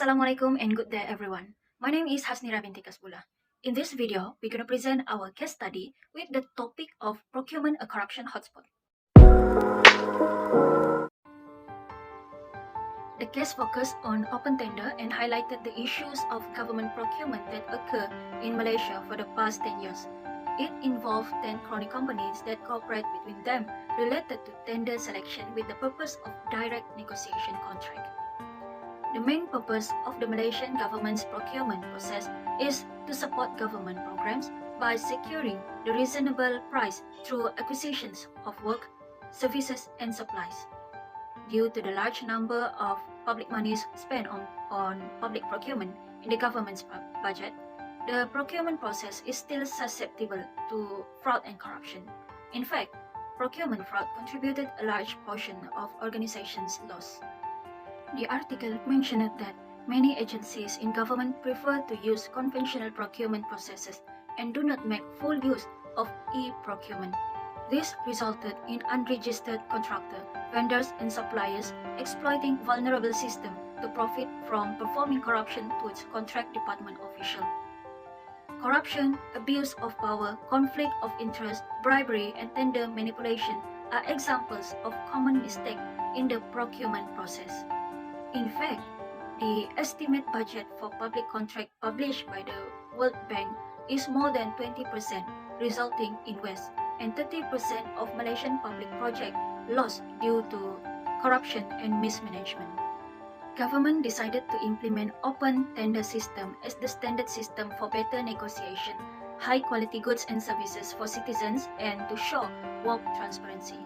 Assalamualaikum and good day everyone. My name is Hasnira binti Kasbulah. In this video, we're going to present our case study with the topic of Procurement-A corruption hotspot. The case focused on open tender and highlighted the issues of government procurement that occur in Malaysia for the past 10 years. It involved 10 crony companies that cooperate between them related to tender selection with the purpose of direct negotiation contract. The main purpose of the Malaysian government's procurement process is to support government programs by securing the reasonable price through acquisitions of work, services and supplies. Due to the large number of public monies spent on public procurement in the government's budget, the procurement process is still susceptible to fraud and corruption. In fact, procurement fraud contributed a large portion of organizations' loss. The article mentioned that many agencies in government prefer to use conventional procurement processes and do not make full use of e-procurement. This resulted in unregistered contractor, vendors and suppliers exploiting vulnerable system to profit from performing corruption to its contract department official. Corruption, abuse of power, conflict of interest, bribery and tender manipulation are examples of common mistakes in the procurement process. In fact, the estimate budget for public contract published by the World Bank is more than 20%, resulting in waste, and 30% of Malaysian public projects lost due to corruption and mismanagement. Government decided to implement open tender system as the standard system for better negotiation, high quality goods and services for citizens, and to show work transparency.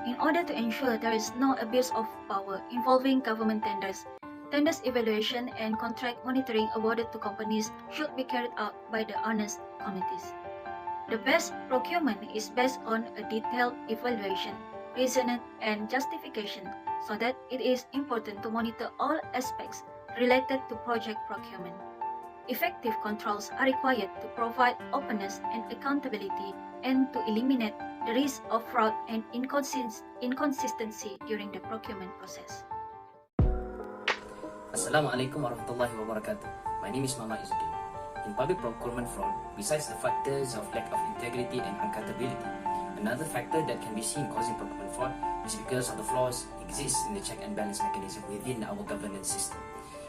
In order to ensure there is no abuse of power involving government tenders, tenders evaluation and contract monitoring awarded to companies should be carried out by the honest committees. The best procurement is based on a detailed evaluation, reasoning and justification, so that it is important to monitor all aspects related to project procurement. Effective controls are required to provide openness and accountability and to eliminate the risk of fraud and inconsistency during the procurement process. Assalamualaikum warahmatullahi wabarakatuh. My name is Izuddin. In public procurement fraud, besides the factors of lack of integrity and accountability, another factor that can be seen causing procurement fraud is because of the flaws exist in the check and balance mechanism within our governance system.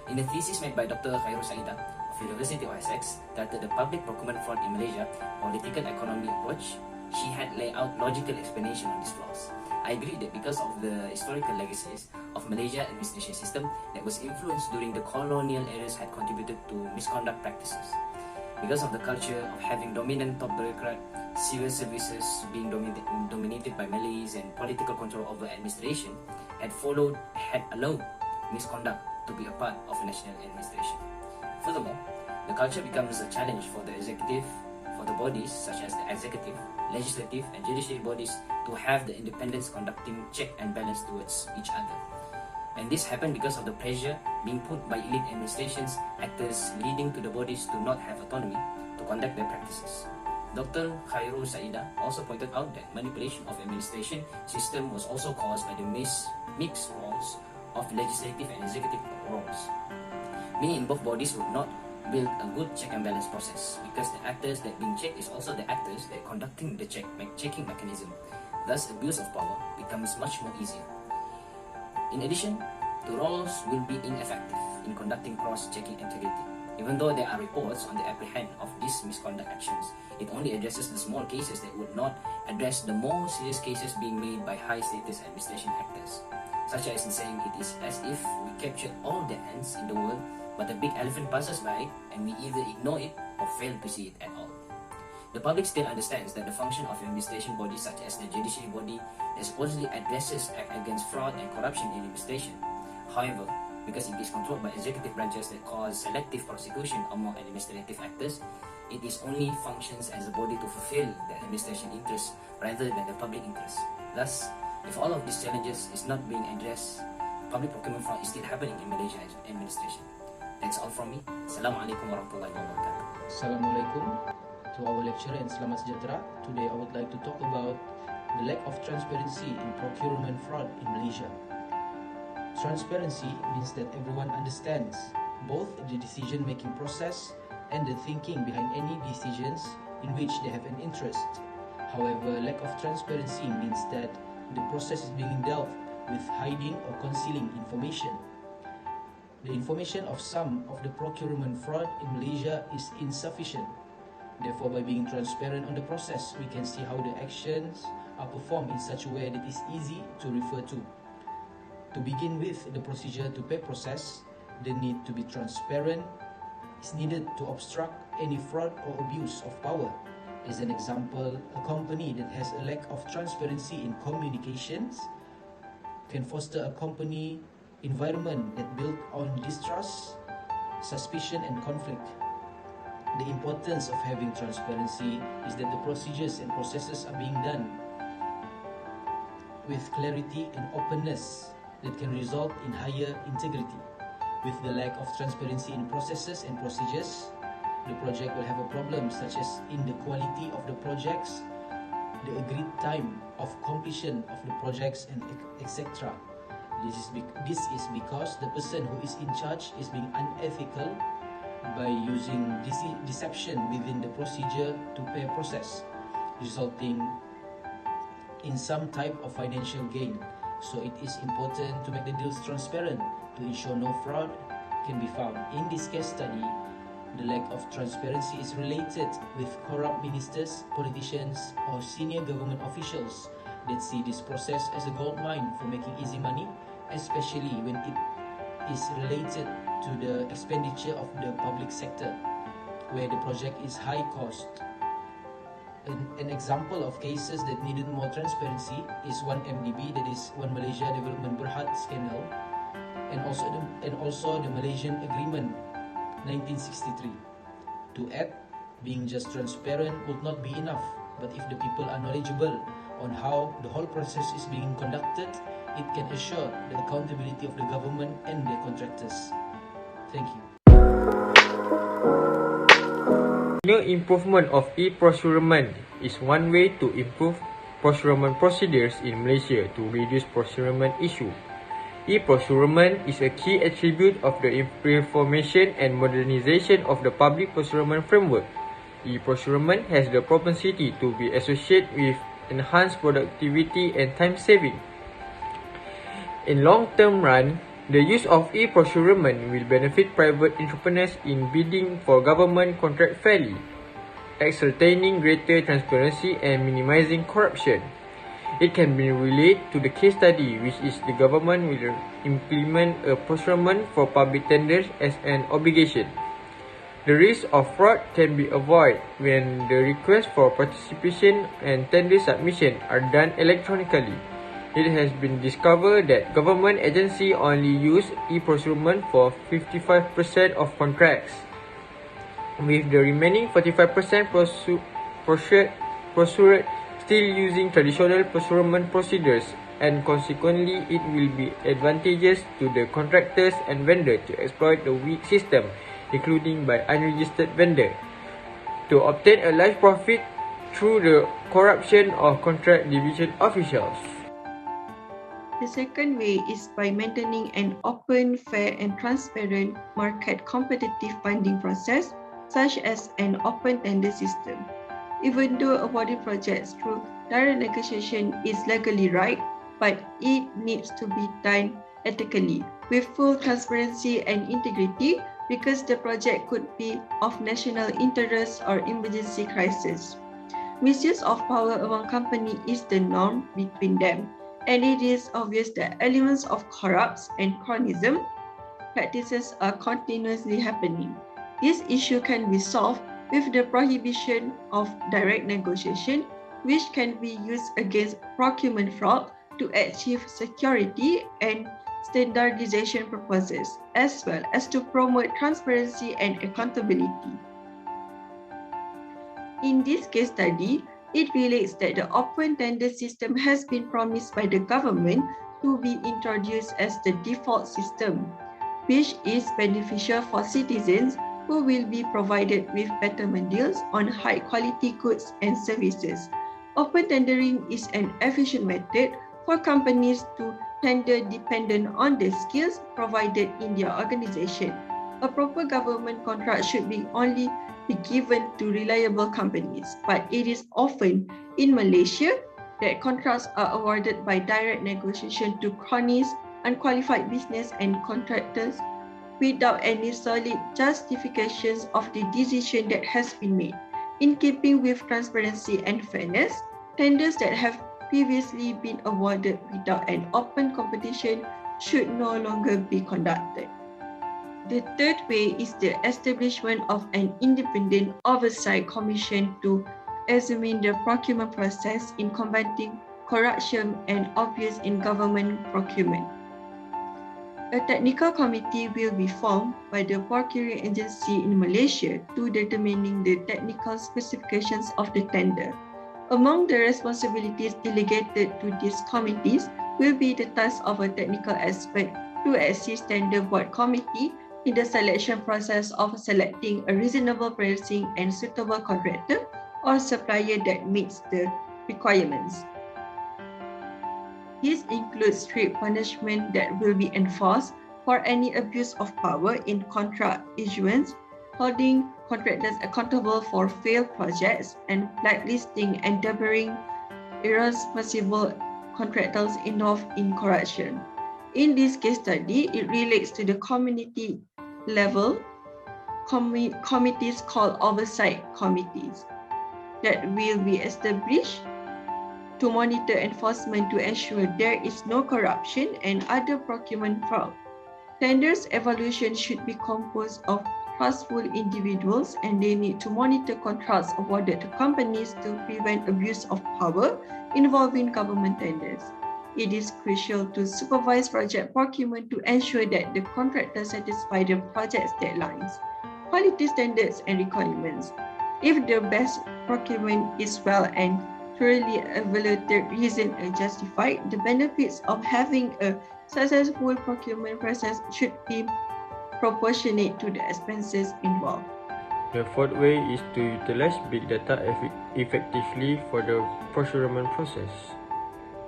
In a thesis made by Dr. Khairul Saida of University of Essex titled The Public Procurement Fraud in Malaysia, Political Economy Approach, she had laid out logical explanation on these flaws. I agree that because of the historical legacies of Malaysia administration system that was influenced during the colonial eras had contributed to misconduct practices. Because of the culture of having dominant top bureaucrat, civil services being dominated by Malays and political control over administration had allowed misconduct to be a part of national administration. Furthermore, the culture becomes a challenge for the executive, for the bodies such as the executive, legislative and judiciary bodies to have the independence conducting check and balance towards each other. And this happened because of the pressure being put by elite administrations actors, leading to the bodies to not have autonomy to conduct their practices. Dr. Khairul Saida also pointed out that manipulation of administration system was also caused by the mixed roles of legislative and executive roles. Meaning both bodies would not build a good check and balance process because the actors that being checked is also the actors that conducting the checking mechanism. Thus, abuse of power becomes much more easier. In addition, the roles will be ineffective in conducting cross-checking integrity. Even though there are reports on the apprehend of these misconduct actions, it only addresses the small cases that would not address the more serious cases being made by high-status administration actors. Such as in saying it is as if we captured all the ants in the world, but a big elephant passes by and we either ignore it or fail to see it at all. The public still understands that the function of administration bodies such as the judiciary body that supposedly addresses act against fraud and corruption in administration. However, because it is controlled by executive branches that cause selective prosecution among administrative actors, it is only functions as a body to fulfill the administration interests rather than the public interest. Thus, if all of these challenges is not being addressed, public procurement fraud is still happening in Malaysia administration. That's all from me. Assalamualaikum warahmatullahi wabarakatuh. Assalamualaikum to our lecturer and selamat sejahtera. Today I would like to talk about the lack of transparency in procurement fraud in Malaysia. Transparency means that everyone understands both the decision-making process and the thinking behind any decisions in which they have an interest. However, lack of transparency means that the process is being dealt with hiding or concealing information. The information of some of the procurement fraud in Malaysia is insufficient. Therefore, by being transparent on the process, we can see how the actions are performed in such a way that is easy to refer to. To begin with, the procedure to pay process, the need to be transparent is needed to obstruct any fraud or abuse of power. As an example, a company that has a lack of transparency in communications can foster a company environment that built on distrust, suspicion, and conflict. The importance of having transparency is that the procedures and processes are being done with clarity and openness that can result in higher integrity. With the lack of transparency in processes and procedures, the project will have a problem such as in the quality of the projects, the agreed time of completion of the projects, and etc. This is because the person who is in charge is being unethical by using deception within the procedure to pay process, resulting in some type of financial gain. So it is important to make the deals transparent to ensure no fraud can be found. In this case study, the lack of transparency is related with corrupt ministers, politicians, or senior government officials that see this process as a gold mine for making easy money, especially when it is related to the expenditure of the public sector, where the project is high cost. An example of cases that needed more transparency is 1MDB, that is One Malaysia Development Berhad scandal, and also the Malaysian Agreement 1963. To add, being just transparent would not be enough, but if the people are knowledgeable on how the whole process is being conducted, it can assure the accountability of the government and their contractors. Thank you. Improvement of e-procurement is one way to improve procurement procedures in Malaysia to reduce procurement issue. E-procurement is a key attribute of the reformation and modernization of the public procurement framework. E-procurement has the propensity to be associated with enhanced productivity and time saving. In long-term run, the use of e-procurement will benefit private entrepreneurs in bidding for government contract fairly, ascertaining greater transparency and minimizing corruption. It can be related to the case study, which is the government will implement a procurement for public tenders as an obligation. The risk of fraud can be avoided when the request for participation and tender submission are done electronically. It has been discovered that government agencies only use e-procurement for 55% of contracts, with the remaining 45% pursued still using traditional procurement procedures, and consequently it will be advantageous to the contractors and vendors to exploit the weak system, including by unregistered vendor, to obtain a large profit through the corruption of contract division officials. The second way is by maintaining an open, fair, and transparent market competitive funding process, such as an open tender system. Even though awarding projects through direct negotiation is legally right, but it needs to be done ethically, with full transparency and integrity, because the project could be of national interest or emergency crisis. Misuse of power among companies is the norm between them, and it is obvious that elements of corruption and cronyism practices are continuously happening. This issue can be solved with the prohibition of direct negotiation, which can be used against procurement fraud to achieve security and standardization purposes, as well as to promote transparency and accountability. In this case study, it relates that the open tender system has been promised by the government to be introduced as the default system, which is beneficial for citizens who will be provided with betterment deals on high-quality goods and services. Open tendering is an efficient method for companies to tender dependent on the skills provided in their organization. A proper government contract should only be given to reliable companies, but it is often in Malaysia that contracts are awarded by direct negotiation to cronies, unqualified business and contractors without any solid justifications of the decision that has been made. In keeping with transparency and fairness, tenders that have previously been awarded without an open competition should no longer be conducted. The third way is the establishment of an independent oversight commission to examine the procurement process in combating corruption and abuse in government procurement. A technical committee will be formed by the procuring agency in Malaysia to determining the technical specifications of the tender. Among the responsibilities delegated to these committees will be the task of a technical expert to assist tender board committee in the selection process of selecting a reasonable pricing and suitable contractor or supplier that meets the requirements. This includes strict punishment that will be enforced for any abuse of power in contract issuance, holding contractors accountable for failed projects, and blacklisting and debarring irresponsible contractors involved in corruption. In this case study, it relates to the community level committees called oversight committees that will be established to monitor enforcement to ensure there is no corruption and other procurement fraud. Tenders evaluation should be composed of trustful individuals, and they need to monitor contracts awarded to companies to prevent abuse of power involving government tenders. It is crucial to supervise project procurement to ensure that the contractors satisfy the project's deadlines, quality standards, and requirements. If the best procurement is well and thoroughly evaluated, reasoned, and justified, the benefits of having a successful procurement process should be proportionate to the expenses involved. The fourth way is to utilize big data effectively for the procurement process.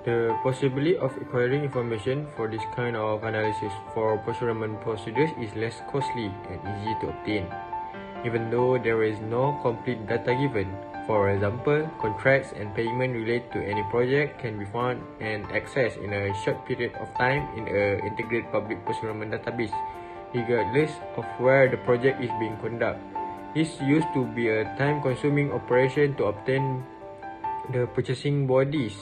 The possibility of acquiring information for this kind of analysis for procurement procedures is less costly and easy to obtain, even though there is no complete data given. For example, contracts and payment related to any project can be found and accessed in a short period of time in an integrated public procurement database, regardless of where the project is being conducted. This used to be a time-consuming operation to obtain the purchasing body's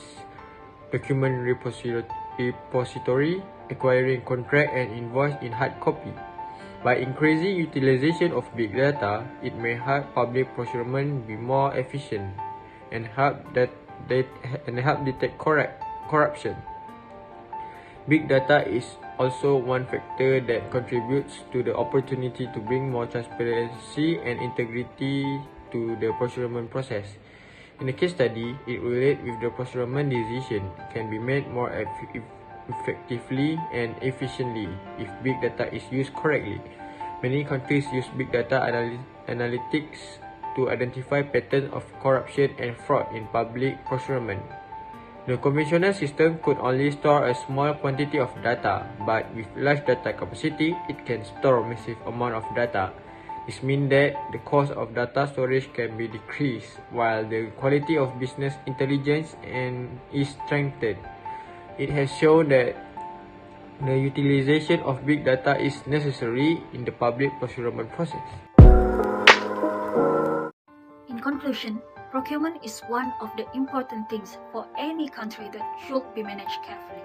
document repository, acquiring contract and invoice in hard copy. By increasing utilization of big data, it may help public procurement be more efficient and help detect corruption. Big data is also one factor that contributes to the opportunity to bring more transparency and integrity to the procurement process. In the case study, it relates with the procurement decision can be made more effectively and efficiently if big data is used correctly. Many countries use big data analytics to identify patterns of corruption and fraud in public procurement. The conventional system could only store a small quantity of data, but with large data capacity, it can store massive amount of data. This means that the cost of data storage can be decreased, while the quality of business intelligence is strengthened. It has shown that the utilization of big data is necessary in the public procurement process. In conclusion, procurement is one of the important things for any country that should be managed carefully.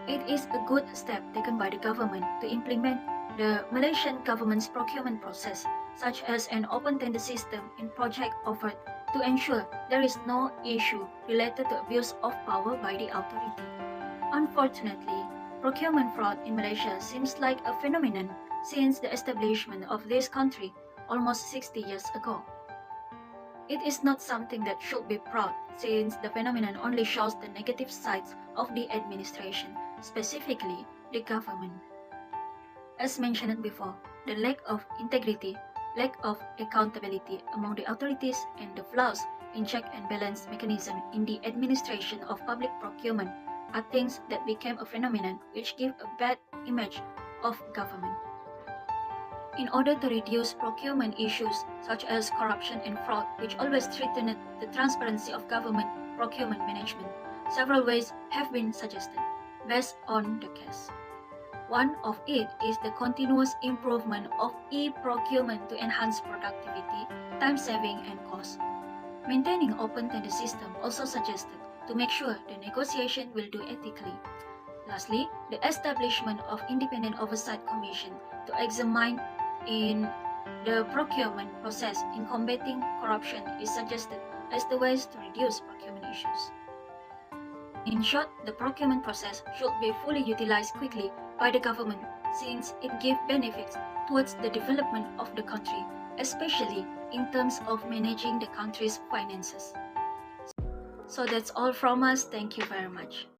It is a good step taken by the government to implement the Malaysian government's procurement process, such as an open tender system in project offered to ensure there is no issue related to abuse of power by the authority. Unfortunately, procurement fraud in Malaysia seems like a phenomenon since the establishment of this country almost 60 years ago. It is not something that should be proud, since the phenomenon only shows the negative sides of the administration, specifically the government. As mentioned before, the lack of integrity, lack of accountability among the authorities, and the flaws in check and balance mechanism in the administration of public procurement are things that became a phenomenon which give a bad image of government. In order to reduce procurement issues such as corruption and fraud, which always threaten the transparency of government procurement management, several ways have been suggested based on the case. One of it is the continuous improvement of e-procurement to enhance productivity, time saving, and cost. Maintaining open tender system also suggested to make sure the negotiation will do ethically. Lastly, the establishment of independent oversight commission to examine in the procurement process in combating corruption is suggested as the ways to reduce procurement issues. In short, the procurement process should be fully utilized quickly by the government since it gives benefits towards the development of the country, especially in terms of managing the country's finances. So that's all from us. Thank you very much.